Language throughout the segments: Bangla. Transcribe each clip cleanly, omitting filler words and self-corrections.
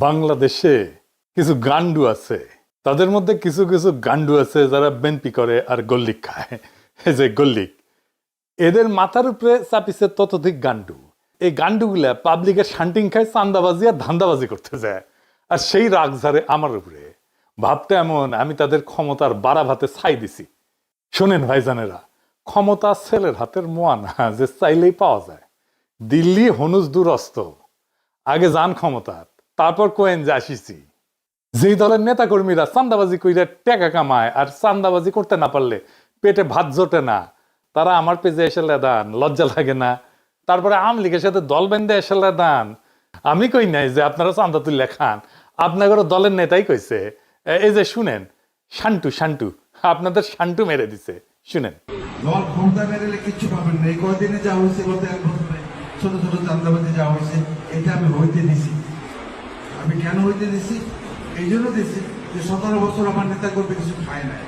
বাংলাদেশে কিছু গান্ডু আছে, তাদের মধ্যে কিছু কিছু গান্ডু আছে যারা বেনপি করে আর গল্লিক খায়। এই যে গল্লিক, এদের মাথার উপরে চাপিছে ততোধিক গান্ডু। এই গান্ডুগুলা পাবলিকের শান্টিং খায়, চান্দাবাজি আর ধান্দাবাজি করতে যায়, আর সেই রাগ ঝাড়ে আমার উপরে। ভাবতে এমন আমি তাদের ক্ষমতার বাড়া ভাতে ছাই দিছি। শোনেন ভাইজানেরা, ক্ষমতা ছেলের হাতের মোয়া না যে চাইলেই পাওয়া যায়। দিল্লি হনুজ দুরস্ত, আগে যান ক্ষমতার, তারপর কোয়েন যে আসিছি। যেই দলের নেতা কর্মীরা চান্দাবাজি কইরা টাকা কামায় আর চান্দাবাজি করতে না পারলে পেটে ভাত জোটে না, তারা আমার পেজে এসে লেদান, লজ্জা লাগে না? তারপরে আওয়ামী লীগের সাথে দল বেঁধে এসে লেদান। আমি কই নাই যে আপনারা চান্দা তুলে খান, আপনাদের দলের নেতাই কইছে। এই যে শুনেন, শান্টু শান্টু আপনাদের শান্টু মেরে দিছে, শুনেন। দল ক্ষমতা মেরেলে কিচ্ছু পাবেন না। এই কয়দিনে যা হয়েছে, গত এক বছরে ছোট ছোট চান্দাবাজি যা হয়েছে, এটা আমি হইতে দিছি। আমি কেন হইতে দিছি? এই জন্য দিছি যে 17 বছর আমার নেতা করবে কিছু খায় নাই।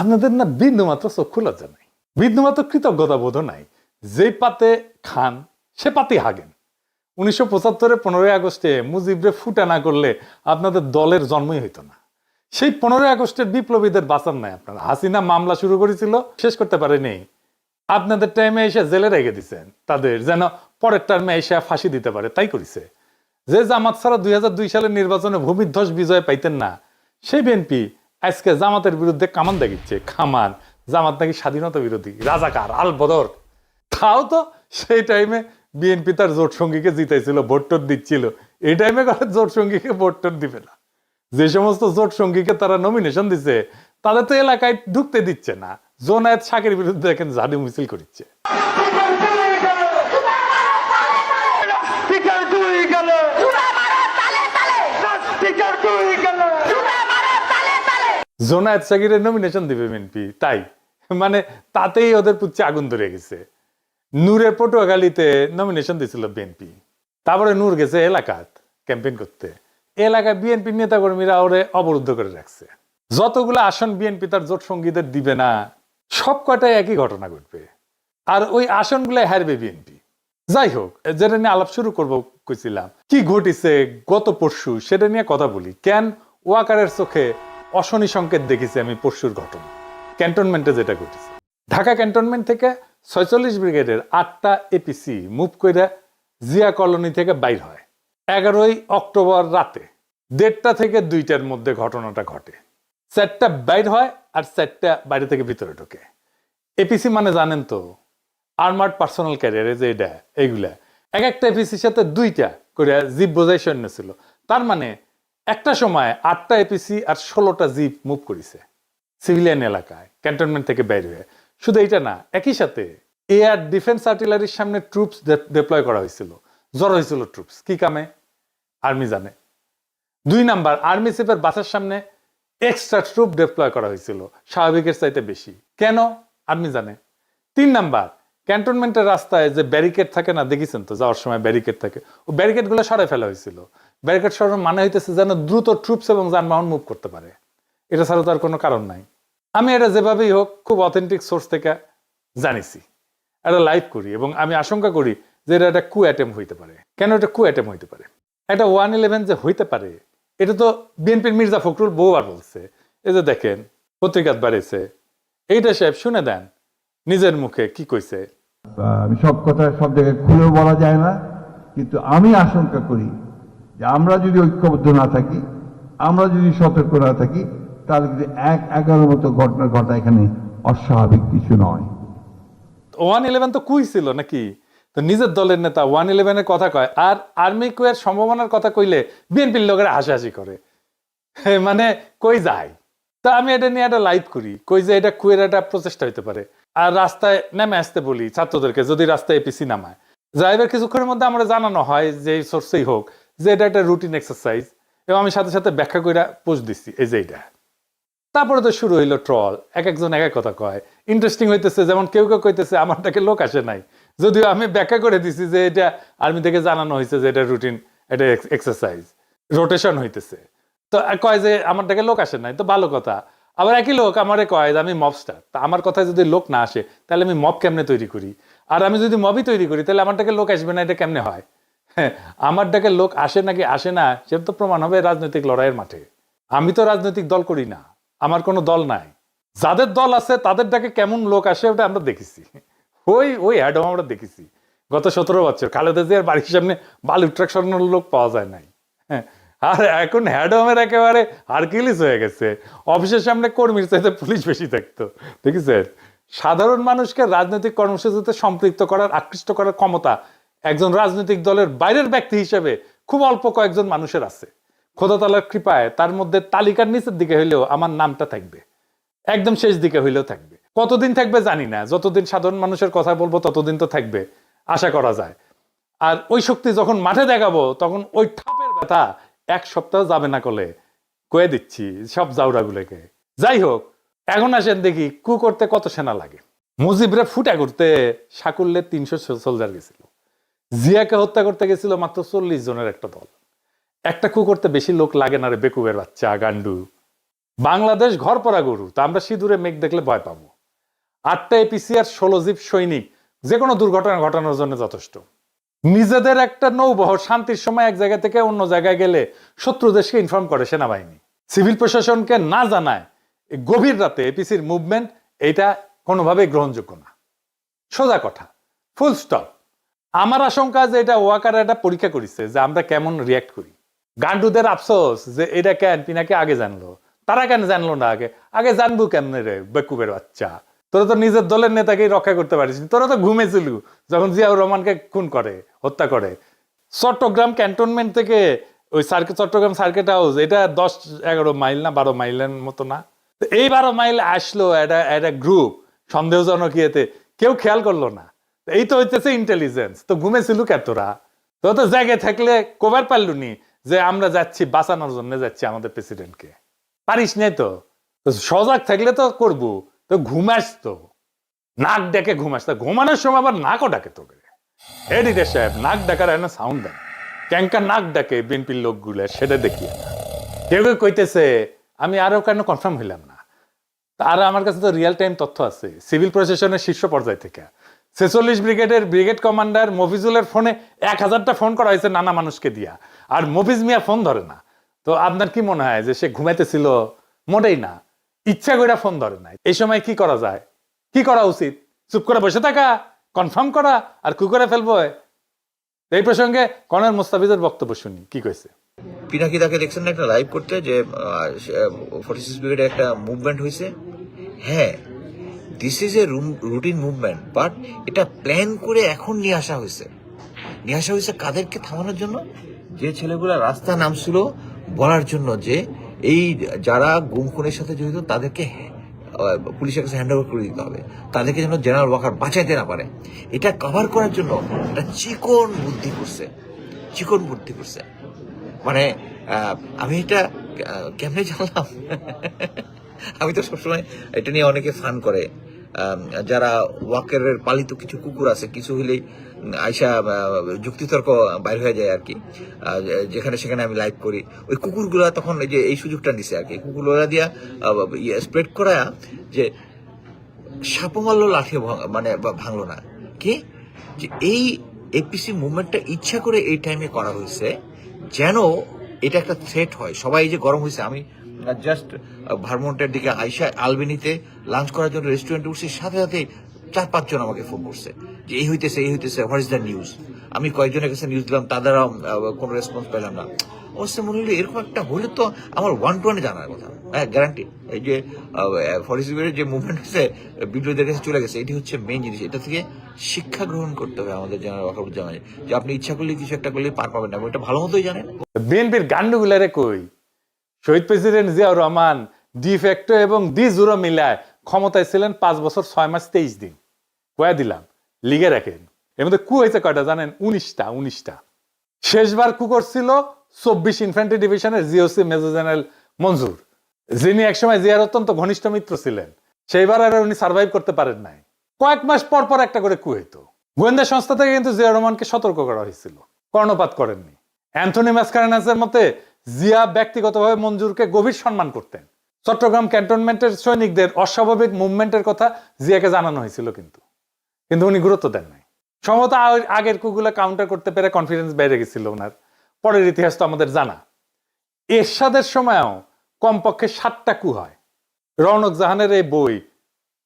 আপনাদের না বিন্দু মাত্র চক্ষু লজ্জা নাই, বিন্দু মাত্র কৃতজ্ঞতা বোধ নাই। যে পাতে খান সে পাতে হাগেন। 1975 15ই আগস্টে মুজিবরে ফুটা না করলে আপনাদের দলের জন্মই হইতো না। সেই 15ই আগস্টের বিপ্লবীদের বাঁচান নাই আপনারা। হাসিনা মামলা শুরু করেছিল, শেষ করতে পারেনি। আপনাদের টাইমে এসে জেলে রেখে দিচ্ছেন তাদের, যেন পরের টার্মে এসে ফাঁসি দিতে পারে, তাই করেছে। যে জামাত ছাড়া 2002 সালের নির্বাচনে ভূমিধ্বস বিজয় পাইতেন না, সেই বিএনপি আজকে জামাতের বিরুদ্ধে কামান দেখিচ্ছে। কামান, জামাত নাকি স্বাধীনতা বিরোধী, রাজাকার, আল বদর। তাও তো সেই টাইমে বিএনপি তার জোট সঙ্গীকে জিতাইছিল, ভোট টোট দিচ্ছিল। এই টাইমে জোট সঙ্গীকে ভোট টোট দিবে না। যে সমস্ত জোট সঙ্গীকে তারা নমিনেশন দিচ্ছে, তাদের তো এলাকায় ঢুকতে দিচ্ছে না। জোনায়েত শাকের বিরুদ্ধে দেখেন ঝাড়ু মিছিল করছে। জোনায়েত শাকিরের নমিনেশন দিবে বিএনপি, তাই মানে তাতেই ওদের পুচ্ছে আগুন ধরে গেছে। নূরের পটুয়াখালীতে নমিনেশন দিয়েছিল বিএনপি, তারপরে নূর গেছে এলাকাত ক্যাম্পেইন করতে। এলাকায় বিএনপি নেতা কর্মীরা ওরে অবরুদ্ধ করে রাখছে। যতগুলো আসন বিএনপি তার জোট সঙ্গীদের দিবে না, সব কটাই একই ঘটনা ঘটবে, আর ওই আসনগুলো হারবে বিএনপি। যাই হোক, যেটা নিয়ে আলাপ শুরু করবো কইছিলাম, কি ঘটিছে গত পরশু সেটা নিয়ে কথা বলি। কেন ওয়াকারের চোখে অশনি সংকেত দেখেছি আমি পরশুর ঘটনা। ক্যান্টনমেন্টে যেটা ঘটেছে, ঢাকা ক্যান্টনমেন্ট থেকে 46 ব্রিগেডের 8টা এপিসি মুভ করে জিয়া কলোনি থেকে বাইর হয় 11ই অক্টোবর রাতে 1:30 থেকে 2টার মধ্যে ঘটনাটা ঘটে। 4টা বাইর হয় আর 4টা বাইরে থেকে ভিতরে ঢোকে। এপিসি মানে জানেন তো, আর্মার্ড পার্সোনাল ক্যারিয়ারে, যে এটা এইগুলা এক একটা এপিসির সাথে 2টা করে জিপ বোঝাই সৈন্য ছিল। তার মানে একটা সময় 8টা এপিসি আর 16টা জিপ মুভ করেছে সিভিলিয়ান এলাকায় ক্যান্টনমেন্ট থেকে বাইরে হয়ে। শুধু এইটা না, একই সাথে এয়ার ডিফেন্স আর্টিলারির সামনে ট্রুপস ডিপ্লয় করা হয়েছিল। জড়ো হয়েছিল ট্রুপস, কি কামে আর্মি জানে। 2 নাম্বার, আর্মি চিফের বাসার সামনে এক্সট্রা ট্রুপ ডিপ্লয় করা হয়েছিল, স্বাভাবিকের চাইতে বেশি। কেন আর্মি জানে। 3 নাম্বার, ক্যান্টনমেন্টের রাস্তায় যে ব্যারিকেড থাকে না, দেখেছেন তো যাওয়ার সময় ব্যারিকেড থাকে, ও ব্যারিকেড গুলো সরাই ফেলা হয়েছিল। ব্যারিকেড সরানোর মানে হইতেছে যেন দ্রুত ট্রুপস এবং যানবাহন মুভ করতে পারে। এটা ছাড়া তো আর কোনো কারণ নাই। আমি এটা যেভাবেই হোক খুব অথেন্টিক সোর্স থেকে জানিছি, এটা লাইভ করি, এবং আমি আশঙ্কা করি যে এটা একটা কু অ্যাটেম্প হইতে পারে। কেন এটা কু অ্যাটেম্প হইতে পারে? একটা 111 যে হইতে পারে, এটা তো বিএনপির মির্জা ফখরুল বহুবার বলছে। এই যে দেখেন পত্রিকাত বাড়িয়েছে, এইটা সাহেব শুনে দেন নিজের মুখে কি কইছে। আমি সব কথা সব জায়গায় খুলেও বলা যায় না, কিন্তু আমি আশঙ্কা করি যে আমরা যদি ঐক্যবদ্ধ না থাকি, আমরা যদি সতর্ক না থাকি, তাহলে কিন্তু 1-11 মতো ঘটনা ঘটা এখানে অস্বাভাবিক কিছু নয়। 111 তো কুই ছিল নাকি? তো নিজের দলের নেতা 111-এর কথা কয়, আর আর্মি কুয়ের সম্ভাবনার কথা কইলে বিএনপির লোকেরা হাসাহাসি করে। মানে কই যায়। তা আমি এটা নিয়ে একটা লাইভ করি, কই যে এটা কুয়ের একটা প্রচেষ্টা হইতে পারে। আর রাস্তায় নেমে আসতে বলি ছাত্রদেরকে, যদি রাস্তায় এপিসি নামায়। ড্রাইভার কিছুক্ষণের মধ্যে আমরা জানানো হয় যে সোর্সেই হোক যে এটা একটা রুটিন এক্সারসাইজ, এবং আমি সাথে সাথে ব্যাখ্যা করে পোস্ট দিচ্ছি এই যে এটা। তারপরে তো শুরু হইলো ট্রল, এক একজন এক এক কথা কয়। ইন্টারেস্টিং হইতেছে, যেমন কেউ কেউ কইতেছে আমারটাকে লোক আসে নাই, যদিও আমি ব্যাখ্যা করে দিছি যে এটা আর্মি থেকে জানানো হয়েছে যে এটা রুটিন, এটা এক্সারসাইজ, রোটেশন হইতেছে। তো কয় যে আমারটাকে লোক আসে নাই, তো ভালো কথা। আবার একই লোক আমারে কয় যে আমি মবস্টার, তা আমার কথায় যদি লোক না আসে তাহলে আমি মব কেমনে তৈরি করি? আর আমি যদি মবই তৈরি করি তাহলে আমারটাকে লোক আসবে না, এটা কেমনে হয়? হ্যাঁ, আমার ডাকে লোক আসে নাকি আসে না সেটা তো প্রমাণ হবে রাজনৈতিক লড়াইয়ের মাঠে। আমি তো রাজনৈতিক দল করি না, আমার কোনো দল নাই। যাদের দল আছে তাদের ডাকে কেমন লোক আসে ওটা আমরা দেখেছি, ওই অ্যাডম আমরা দেখেছি গত 17 বছর। খালেদা জিয়ার বাড়ির সামনে বালু ট্রাক সরানোর লোক পাওয়া যায় নাই। হ্যাঁ, আর এখন হ্যাডমের একেবারে হারকিউলিস হয়ে গেছে। অফিসের সামনে কর্মীর চাইতে পুলিশ বেশি থাকতো, দেখেছেন? সাধারণ মানুষকে রাজনৈতিক কর্মসূচিতে সম্পৃক্ত করার, আকৃষ্ট করার ক্ষমতা একজন রাজনৈতিক দলের বাইরের ব্যক্তি হিসেবে খুব অল্প কয়েকজন মানুষের আছে। খোদা তাআলার কৃপায় তার মধ্যে তালিকার নিচের দিকে হইলেও আমার নামটা থাকবে, একদম শেষ দিকে হইলেও থাকবে। কতদিন থাকবে জানি না, যতদিন সাধারণ মানুষের কথা বলবো ততদিন তো থাকবে, আশা করা যায়। আর ওই শক্তি যখন মাঠে দেখাবো তখন ওই ঠাপের ব্যথা 1 সপ্তাহ যাবে না, কলে কয়ে দিচ্ছি সব জাউরাগুলোকে। যাই হোক, এখন আসেন দেখি কু করতে কত সেনা লাগে। মুজিবরে ফুটা করতে সাকুল্যে 300 সোলজার গেছিল, জিয়াকে হত্যা করতে গেছিল মাত্র 40 জনের একটা দল। একটা কু করতে বেশি লোক লাগে না রে বেকুবের বাচ্চা গান্ডু। বাংলাদেশ ঘর পড়া গরু, তা আমরা সিঁদুরে মেঘ দেখলে ভয় পাবো। 8টা এপিসি আর 16 জিপ সৈনিক যে কোনো দুর্ঘটনা ঘটানোর জন্য যথেষ্ট। নিজেদের একটা নৌবহর শান্তির সময় এক জায়গা থেকে অন্য জায়গায় গেলে শত্রু দেশকে ইনফর্ম করে সেনাবাহিনী, সিভিল প্রশাসনকে না জানায়। গভীর রাতে এপিসির মুভমেন্ট এটা কোনোভাবেই গ্রহণযোগ্য না, সোজা কথা, ফুল স্টপ। আমার আশঙ্কা যে এটা ওয়াকার একটা পরীক্ষা করেছে যে আমরা কেমন রিয়াক্ট করি। গান্ডুদের আফসোস যে এটা কেন পিনাকে আগে জানলো, তারা কেন জানলো না আগে? আগে জানবো কেমনে রে বেকুবের বাচ্চা, তোরা তো নিজের দলের নেতাকেই রক্ষা করতে পারিস, তোরা তো ঘুমেছিল যখন জিয়াউর রহমানকে খুন করে, হত্যা করে। চট্টগ্রাম ক্যান্টনমেন্ট থেকে ওই চট্টগ্রাম সার্কিট হাউস এটা 10-11 মাইল না 12 মাইলের মতো না? এই 12 মাইল আসলো একটা গ্রুপ সন্দেহজনক ইয়েতে, কেউ খেয়াল করলো না। এই তো হইতেছে ইন্টেলিজেন্স। তো ঘুমেছিল কে তোরা? তো তো জায়গায় থাকলে কবার পারলুনি যে আমরা যাচ্ছি বাঁচানোর জন্য, যাচ্ছি আমাদের প্রেসিডেন্টকে? পারিস নাই তো। সজাগ থাকলে তো করবো। তো ঘুমাস তো, নাক ডেকে ঘুমাস, তা ঘুমানোর সময় আবার নাকও ডাকে তোকে। এডিটর সাহেব, নাক ডাকার একটা সাউন্ড দেন, ক্যাঙ্কা নাক ডাকে বিএনপির লোকগুলো, সেটা দেখিয়ে না। কেউ কেউ কইতেছে, আমি আরো কেন কনফার্ম হইলাম না, আর আমার কাছে তো রিয়েল টাইম তথ্য আছে সিভিল প্রশাসনের শীর্ষ পর্যায় থেকে। 46 ব্রিগেডের ব্রিগেড কমান্ডার মফিজুলের ফোনে 1000টা ফোন করা হয়েছে নানা মানুষকে দিয়া, আর মফিজ মিয়া ফোন ধরে না। তো আপনার কি মনে হয় যে সে ঘুমাইতেছিল? মোটেই না, ইচ্ছা করে ফোন ধরে নাই। এই সময় কি করা যায়, কি করা উচিত? চুপ করে বসে থাকা, কনফার্ম করা, আর কি করে ফেলবো? এই প্রসঙ্গে কর্নেল মুস্তাফিজের বক্তব্য শুনি কি কইছে। পিনাকি তাকে দেখছেন না একটা লাইভ করতে, যে 46 ব্রিগেডে একটা মুভমেন্ট হয়েছে। হ্যাঁ, this is a routine movement, but এটা প্ল্যান করে এখন নিয়ে আসা হয়েছে। কাদেরকে থামানোর জন্য? যে ছেলেগুলা রাস্তা নামছিল বলার জন্য যে এই যারা গুম খুনের সাথে জড়িত তাদেরকে পুলিশের কাছে হ্যান্ড ওভার করে দিতে হবে, তাদেরকে যেন জেনারেল ওয়াকার বাঁচাইতে না পারে। এটা কভার করার জন্য একটা চিকন বুদ্ধি করছে। মানে আমি এটা কেমনে জানলাম? আমি তো সবসময় এটা নিয়ে অনেকে ফান করে, যারা ওয়াকারের পালিত কিছু কুকুর আছে, কিছু হইলেই আইসা যুক্তিতর্ক বাইর হয়ে যায় আর কি, যেখানে সেখানে আমি লাইভ করি। ওই কুকুরগুলা তখন এই যে এই সুযোগটা নিছে আর কি, কুকুরগুলা দিয়া স্প্রেড করা যে সাপও মারলো লাঠি মানে ভাঙলো না, কি যে এই এপিসি মুভমেন্টটা ইচ্ছা করে এই টাইমে করা হয়েছে যেন এটা একটা থ্রেট হয়। সবাই যে গরম হয়েছে, আমি জাস্ট ভারমন্টের দিকে আইসা আলবেনিতে লাঞ্চ করার জন্য রেস্টুরেন্টে উঠছি, সাথে সাথে 4-5 জন আমাকে ফোন করছে যে এই হইতেছে হোয়াট ইজ দ্য নিউজ। আমি কয়েকজনের কাছে নিউজ দিলাম, তাদেরও কোনো রেসপন্স পেলাম না। অবশ্যই মনে হলো এরকম একটা হলে তো আমার 1-to-1 জানার কথা। হ্যাঁ, গ্যারান্টি। এই যে 46 ব্রিগেডের যে মুভমেন্ট হচ্ছে বিদ্রোহীদের কাছে চলে গেছে, এটি হচ্ছে মেইন জিনিস। এটা থেকে শিক্ষা গ্রহণ করতে হবে আমাদের জেনারেল ওয়াকারুজ্জামান, যে আপনি ইচ্ছা করলে কিছু একটা করলে পার পাবেন না, এটা ভালো মতোই জানেন। বিএনপির গান্ডুগুলারে কই, শহীদ প্রেসিডেন্ট জিয়াউর রহমান ডিফ্যাক্টো এবং ডি জুরো মিলায় ক্ষমতায় ছিলেন 5 বছর 6 মাস 23 দিন। কয়া দিলাম, লিগে রাখেন। এর মধ্যে কু হয়েছে কয়টা জানেন? 19টা। শেষবার কু করছিল 24 ইনফ্যান্ট্রি ডিভিশনের জিওসি মেজর জেনারেল মঞ্জুর, যিনি একসময় জিয়ার অত্যন্ত ঘনিষ্ঠ মিত্র ছিলেন। সেইবার আর উনি সার্ভাইভ করতে পারেন নাই। কয়েক মাস পর পর একটা করে কু হইতো। গোয়েন্দা সংস্থা থেকে কিন্তু জিয়াউর রহমানকে সতর্ক করা হয়েছিল, কর্ণপাত করেননি। অ্যান্থনি ম্যাসকারেনাসের মতে জিয়া ব্যক্তিগতভাবে মঞ্জুরকে গভীর সম্মান করতেন। চট্টগ্রাম ক্যান্টনমেন্টের সৈনিকদের অস্বাভাবিক মুভমেন্টের কথা জিয়াকে জানানো হয়েছিল, কিন্তু উনি গুরুত্ব দেন নাই। সম্ভবত আগের কুগুলো কাউন্টার করতে পেরে কনফিডেন্স বেড়ে গেছিল ওনার। পরের ইতিহাস তো আমাদের জানা। এরশাদের সময়ও কমপক্ষে 7টা কু হয়। রওনক জাহানের এই বই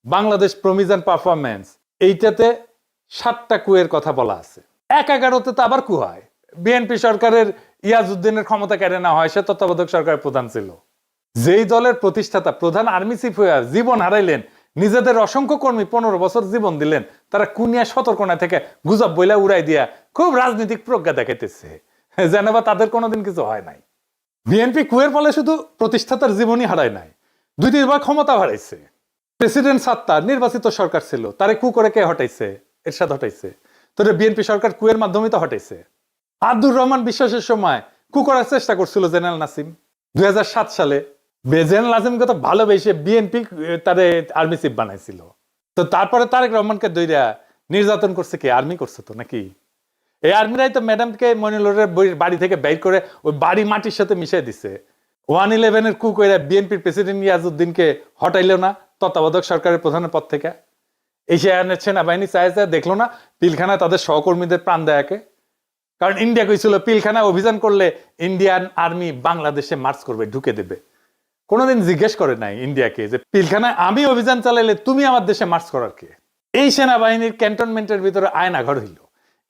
বাংলাদেশ প্রমিস অ্যান্ড পারফরমেন্স, এইটাতে 7টা কুয়ের কথা বলা আছে। 11তে তো আবার কু হয়। বিএনপি সরকারের ইয়াজউদ্দিনের ক্ষমতা কেড়ে নেওয়া হয়, সে তত্ত্বাবধায়ক সরকারের প্রধান ছিল। যেই দলের প্রতিষ্ঠাতা প্রধান আর্মি চিফ হয়ে জীবন হারাইলেন, নিজেদের অসংখ্য কর্মী 15 বছর জীবন দিলেন, তারা কুনিয়া সতর্কনা থেকে গুজব বইলা উড়াই দিয়া খুব রাজনৈতিক প্রজ্ঞা দেখাইতেছে, যেন বা তাদের কোনোদিন কিছু হয় নাই। বিএনপি কুয়ের ফলে শুধু প্রতিষ্ঠাতার জীবনই হারায় নাই, 2-3 বার ক্ষমতা হারাইছে। প্রেসিডেন্ট সাত্তার নির্বাচিত সরকার ছিল, তারে কু করে কে হটাইছে? এরশাদ হটাইছে। তোরে বিএনপি সরকার কুয়ের মাধ্যমে তো হটাইছে। আব্দুর রহমান বিশ্বাসের সময় কু করার চেষ্টা করছিল জেনারেল নাসিম 2007 সালে। জেনারেল নাসিমকে তো ভালোবেসে বিএনপি তারে আর্মি চিফ বানাইছিল। তো তারপরে তারেক রহমানকে দইরা নির্যাতন করছে কি? আর্মি করছে তো নাকি? এই আর্মিরাই তো ম্যাডামকে মনিলরের বাড়ি থেকে বের করে ওই বাড়ি মাটির সাথে মিশিয়ে দিছে। 111-এর কু করে বিএনপির প্রেসিডেন্ট ইয়াজউদ্দিনকে হটাইলো না তত্ত্বাবধায়ক সরকারের প্রধানের পদ থেকে। এই সেনাবাহিনী চাইছে, দেখলো না পিলখানায় তাদের সহকর্মীদের প্রাণ দেয়াকে? কারণ ইন্ডিয়া কইছিল পিলখানায় অভিযান করলে ইন্ডিয়ান আর্মি বাংলাদেশে মার্চ করবে, ঢুকে দেবে। কোনোদিন জিজ্ঞেস করে নাই ইন্ডিয়াকে যে পিলখানায় আমি অভিযান চালাইলে তুমি আমার দেশে মার্চ করার কে? এই সেনাবাহিনীর ক্যান্টনমেন্টের ভিতরে আয়নাঘর হইল।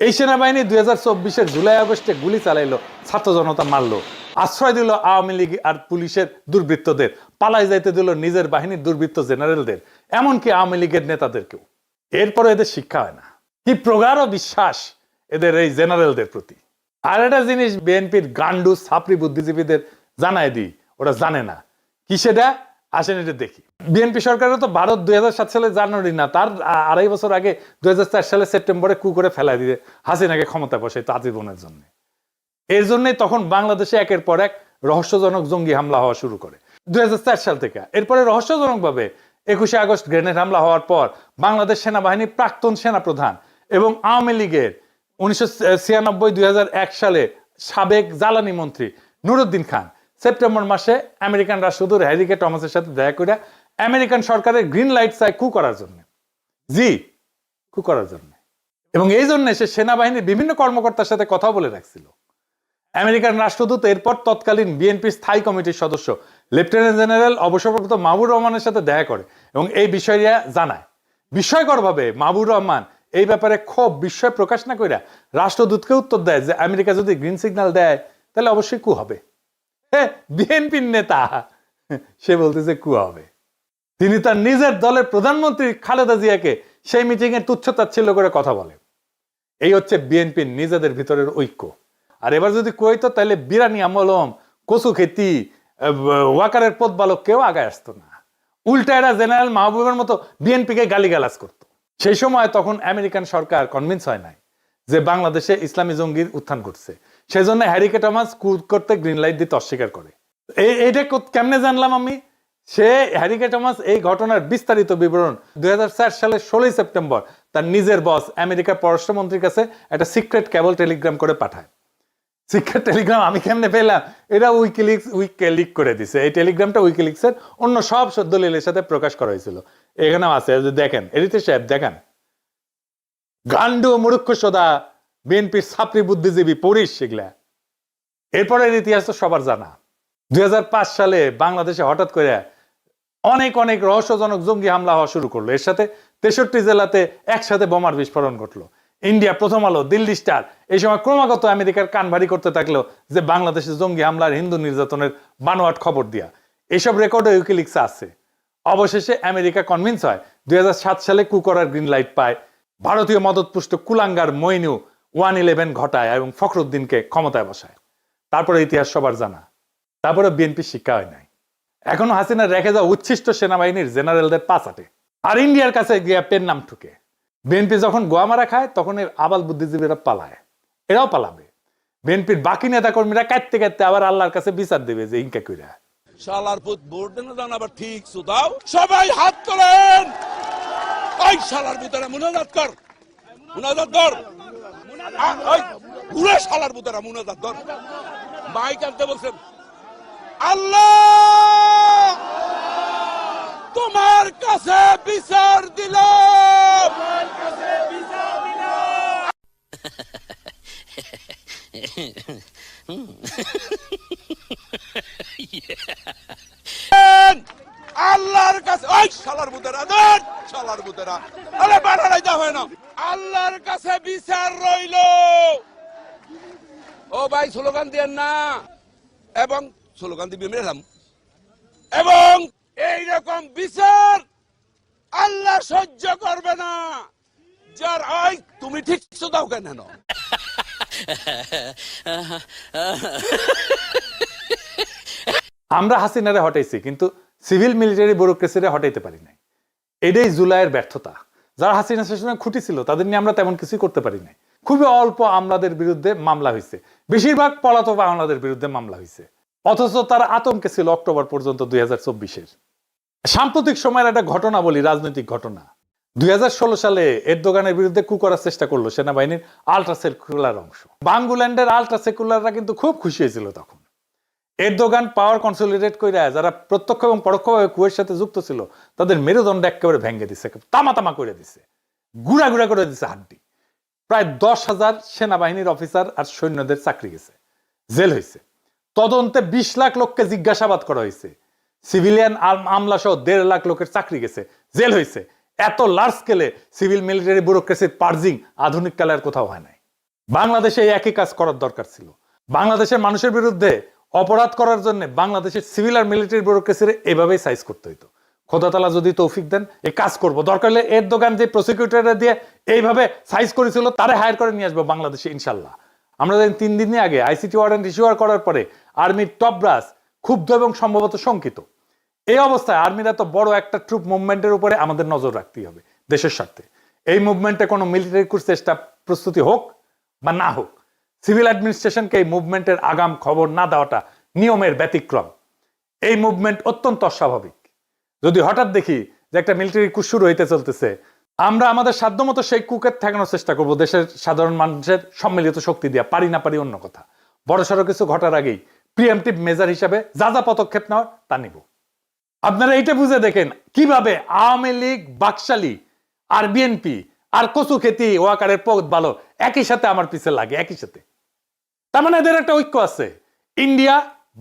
এই সেনাবাহিনী 2024-এর জুলাই আগস্টে গুলি চালাইলো, ছাত্র জনতা মারলো, আশ্রয় দিল আওয়ামী লীগ আর পুলিশের দুর্বৃত্তদের, পালাই যাইতে দিল নিজের বাহিনীর দুর্বৃত্ত জেনারেলদের, এমনকি আওয়ামী লীগের নেতাদেরকেও। এরপরে এদের শিক্ষা হয় না। কি প্রগাঢ় বিশ্বাস এদের এই জেনারেলদের প্রতি। আর একটা জিনিস বিএনপির গান্ডু ছাপরি বুদ্ধিজীবীদের জানাই দিই, ওরা জানে না কি সেটা। আসেন এটা দেখি। বিএনপি সরকারের তো ভারত 2007 সালে জানুয়ারি না, তার 2.5 বছর আগে 2004 সালে সেপ্টেম্বরে কু করে ফেলা দিয়ে হাসিনাকে ক্ষমতা বসাইতো আজীবনের জন্য। এর জন্যই তখন বাংলাদেশে একের পর এক রহস্যজনক জঙ্গি হামলা হওয়া শুরু করে 2004 সাল থেকে। এরপরে রহস্যজনক ভাবে 21শে আগস্ট গ্রেনেড হামলা হওয়ার পর বাংলাদেশ সেনাবাহিনীর প্রাক্তন সেনাপ্রধান এবং আওয়ামী লীগের 1996-2001 সালে সাবেক জ্বালানি মন্ত্রী নুরুদ্দিন খান সেপ্টেম্বর মাসে আমেরিকান রাষ্ট্রদূত হ্যারি কে টমাসের সাথে দেখা করে আমেরিকান সরকারের গ্রিন লাইট চায় কু করার জন্য। কু করার জন্য। এবং এই জন্য সে সেনাবাহিনীর বিভিন্ন কর্মকর্তার সাথে কথা বলে রাখছিল। আমেরিকান রাষ্ট্রদূত এরপর তৎকালীন বিএনপি স্থায়ী কমিটির সদস্য লেফটেন্যান্ট জেনারেল অবসরপ্রাপ্ত মাহবুর রহমানের সাথে দেখা করে এবং এই বিষয়টা জানায়। বিস্ময়করভাবে মাহবুর রহমান এই ব্যাপারে খুব বিস্ময় প্রকাশ না কইরা রাষ্ট্রদূতকে উত্তর দেয় যে আমেরিকা যদি গ্রিন সিগন্যাল দেয় তাহলে অবশ্যই কু হবে। বিএনপির নেতা সে বলতেছে কু হবে। তিনি তার নিজের দলের প্রধানমন্ত্রী খালেদা জিয়াকে সেই মিটিং এ তুচ্ছতাচ্ছিল্য করে কথা বলেন। এই হচ্ছে বিএনপির নিজেদের ভিতরের ঐক্য। আর এবার যদি কইতো তাহলে বিরানি আমলম, কচু খেতি, ওয়াকারের পথবালক কেউ আগায় আসতো না। উল্টা এরা জেনারেল মাহবুবের মতো বিএনপিকে গালিগালাজ করত। সেই সময় তখন আমেরিকান সরকার কনভিন্স হয় নাই যে বাংলাদেশে ইসলামী জঙ্গির উত্থান ঘটছে। সেই জন্য হ্যারি কে টমাস কু করতে গ্রিন লাইট দিতে অস্বীকার করে। এইটা কেমনে জানলাম আমি? সে হ্যারি কে টমাস এই ঘটনার বিস্তারিত বিবরণ 2004 সালের 16 সেপ্টেম্বর তার নিজের বস আমেরিকার পররাষ্ট্রমন্ত্রীর কাছে একটা সিক্রেট কেবল টেলিগ্রাম করে পাঠায়। সিক্রেট টেলিগ্রাম আমি কেমনে পেলাম? এটা উইকিলিক করে দিছে। এই টেলিগ্রামটা উইকিলিক্সের অন্য সব দলিলের সাথে প্রকাশ করা হয়েছিল। এখানেও আছে, দেখেন এডিটর সাহেব দেখেন। গান্ডু মূর্খ সদা বিএনপির ছাত্রী বুদ্ধিজীবী পড়িস সেগুলা। এরপরের ইতিহাস তো সবার জানা। 2005 সালে বাংলাদেশে হঠাৎ করে অনেক রহস্যজনক জঙ্গি হামলা হওয়া শুরু করলো। এর সাথে 63 জেলাতে একসাথে বোমার বিস্ফোরণ ঘটলো। ইন্ডিয়া, প্রথম আলো, দিল্লি স্টার এই সময় ক্রমাগত আমেরিকার কান ভারী করতে থাকলো যে বাংলাদেশে জঙ্গি হামলার, হিন্দু নির্যাতনের বানোয়াট খবর দিয়া। এইসব রেকর্ডে উইকিলিক্সে আছে। অবশেষে আমেরিকা কনভিন্স হয়, 2007 সালে কু করার গ্রিন লাইট পায়। ভারতীয় মদতপুষ্ট কুলাঙ্গার মইনু 111 ঘটায় এবং ফখরুদ্দিনকে ক্ষমতায় বসায়। তারপরে ইতিহাস সবার জানা। তারপরে বিএনপি শিক্ষা হয় নাই। এখনো হাসিনা রেখে যাওয়া উচ্ছিষ্ট সেনাবাহিনীর জেনারেলদের পাচাটে আর ইন্ডিয়ার কাছে গিয়া পেন নাম ঠুকে। বিএনপি যখন গোয়া মারা খায় তখন এর আবাল বুদ্ধিজীবীরা পালায়, এরাও পালাবে। বিএনপির বাকি নেতা কর্মীরা কাটতে কাটতে আবার আল্লাহর কাছে বিচার দেবে যে ইনকা কইরা শালার পুত ভোট দেন না আবার ঠিক সুদাও। সবাই হাত তোলেন। ওই শালার পুতরা মুনাজাত কর, মুনাজাত কর। ওই পুরো শালার পুতরা মুনাজাত কর। মাইক আনতে বলছেন। আল্লাহ তোমার কাছে বিচার দিলাম, আল্লাহর কাছে ওই শালার বুতেরা ধর শালার বুতেরা আরে বাড়াই দা হয় না আল্লাহর কাছে বিচার রইলো ও ভাই স্লোগান দেন না এবং স্লোগান দিবি মেরাম এবং এই রকম বিচার আল্লাহ সহ্য করবে না যার ওই তুমি ঠিক দাও কেন আমরা হাসিনারে হটাইছি কিন্তু সিভিল মিলিটারি ব্যুরোক্রেসিরে হটাইতে পারি নাই। এটাই জুলাইয়ের ব্যর্থতা। যারা হাসিনা শাসনে খুঁটি ছিল তাদের নিয়ে আমরা তেমন কিছুই করতে পারি নাই। খুবই অল্প আমলাদের বিরুদ্ধে মামলা হয়েছে, বেশিরভাগ পলাতক আমলাদের বিরুদ্ধে মামলা হয়েছে, অথচ তারা আতঙ্কে ছিল অক্টোবর পর্যন্ত 2024-এর। সাম্প্রতিক সময়ের একটা ঘটনা বলি, রাজনৈতিক ঘটনা। 2016 সালে এরদোগানের বিরুদ্ধে কু করার চেষ্টা করলো সেনাবাহিনীর আলট্রা সেকুলার অংশ। বাঙ্গুল্যান্ডের আলট্রা সেকুলাররা কিন্তু খুব খুশি হয়েছিল তখন। এরদোগান পাওয়ার কনসলিডেট করে যারা প্রত্যক্ষ এবং পরোক্ষভাবে কুয়ের সাথে যুক্ত ছিল তাদের মেরুদণ্ড একেবারে ভেঙে দিছে, তামা তামা করে দিছে, গুড়া গুড়া করে দিছে হাড্ডি। প্রায় 10,000 সেনাবাহিনীর অফিসার আর সৈন্যদের চাকরি গেছে, জেল হয়েছে। তদন্তে 20 লাখ লোককে জিজ্ঞাসাবাদ করা হয়েছে, সিভিলিয়ান আমলা সহ 1.5 লাখ লোকের চাকরি গেছে, জেল হয়েছে। এত লার্জ স্কেলে সিভিল মিলিটারি ব্যুরোক্রেসির পার্জিং আধুনিক কালে আর কোথাও হয় নাই। বাংলাদেশে এই একই কাজ করার দরকার ছিল। বাংলাদেশের মানুষের বিরুদ্ধে অপরাধ করার জন্য বাংলাদেশের সিভিল আর মিলিটারি ব্যুরোক্রেসির এভাবেই সাইজ করতে হইতো। খোদা তাআলা যদি তৌফিক দেন এই কাজ করব। দরকার হলে এরদোগান যে প্রসিকিউটররা দিয়ে এইভাবে সাইজ করেছিল তারা হায়ার করে নিয়ে আসবো বাংলাদেশে ইনশাল্লাহ। আমরা 3 দিন আগে আইসিটি ওয়ারেন্ট ইস্যু করার পরে আর্মির টপ ব্রাস ক্ষুব্ধ এবং সম্ভবত শঙ্কিত। এই অবস্থায় আর্মির এত বড় একটা ট্রুপ মুভমেন্টের উপরে আমাদের নজর রাখতেই হবে দেশের স্বার্থে। এই মুভমেন্টে কোনো মিলিটারি কুর চেষ্টা প্রস্তুতি হোক বা না হোক, সিভিল অ্যাডমিনিস্ট্রেশনকে এই মুভমেন্টের আগাম খবর না দেওয়াটা নিয়মের ব্যতিক্রম। এই মুভমেন্ট অত্যন্ত অস্বাভাবিক। যদি হঠাৎ দেখি যে একটা মিলিটারি কু শুরু হইতে চলতেছে, আমরা আমাদের সাধ্যমতো সেই কুকে ঠেকানোর চেষ্টা করব দেশের সাধারণ মানুষের সম্মিলিত শক্তি দিয়া। পারি না পারি অন্য কথা, বড়সড় কিছু ঘটার আগেই প্রিএমটিভ মেজার হিসাবে যা যা পদক্ষেপ নেওয়ার তা নিব। আপনারা এইটা বুঝে দেখেন কিভাবে আওয়ামী লীগ, বাকশালী আর বিএনপি আর কচু খেতি ওয়াকারের পথ ভালো একই সাথে আমার পিছে লাগে, একই সাথে। তার মানে এদের একটা ঐক্য আছে। ইন্ডিয়া,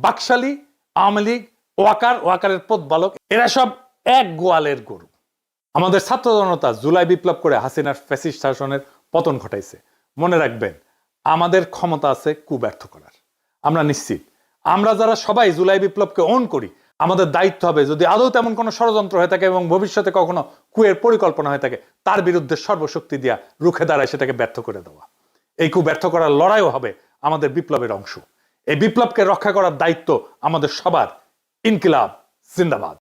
বাকশালী, আওয়ামী লীগ, ওয়াকারের পথ বালক, এরা সব এক গোয়ালের গরু। আমাদের ছাত্র জনতা জুলাই বিপ্লব করে হাসিনার ফ্যাসিস্ট শাসনের পতন ঘটাইছে। মনে রাখবেন, আমাদের ক্ষমতা আছে কু ব্যর্থ করার। আমরা নিশ্চিত আমরা যারা সবাই জুলাই বিপ্লবকে অন করি, আমাদের দায়িত্ব হবে যদি আদৌ তেমন কোনো ষড়যন্ত্র হয়ে থাকে এবং ভবিষ্যতে কখনো কুয়ের পরিকল্পনা হয়ে থাকে তার বিরুদ্ধে সর্বশক্তি দিয়া রুখে দাঁড়ায় সেটাকে ব্যর্থ করে দেওয়া। এই কু ব্যর্থ করার লড়াইও হবে আমাদের বিপ্লবের অংশ। এই বিপ্লবকে রক্ষা করার দায়িত্ব আমাদের সবার। ইনকিলাব জিন্দাবাদ।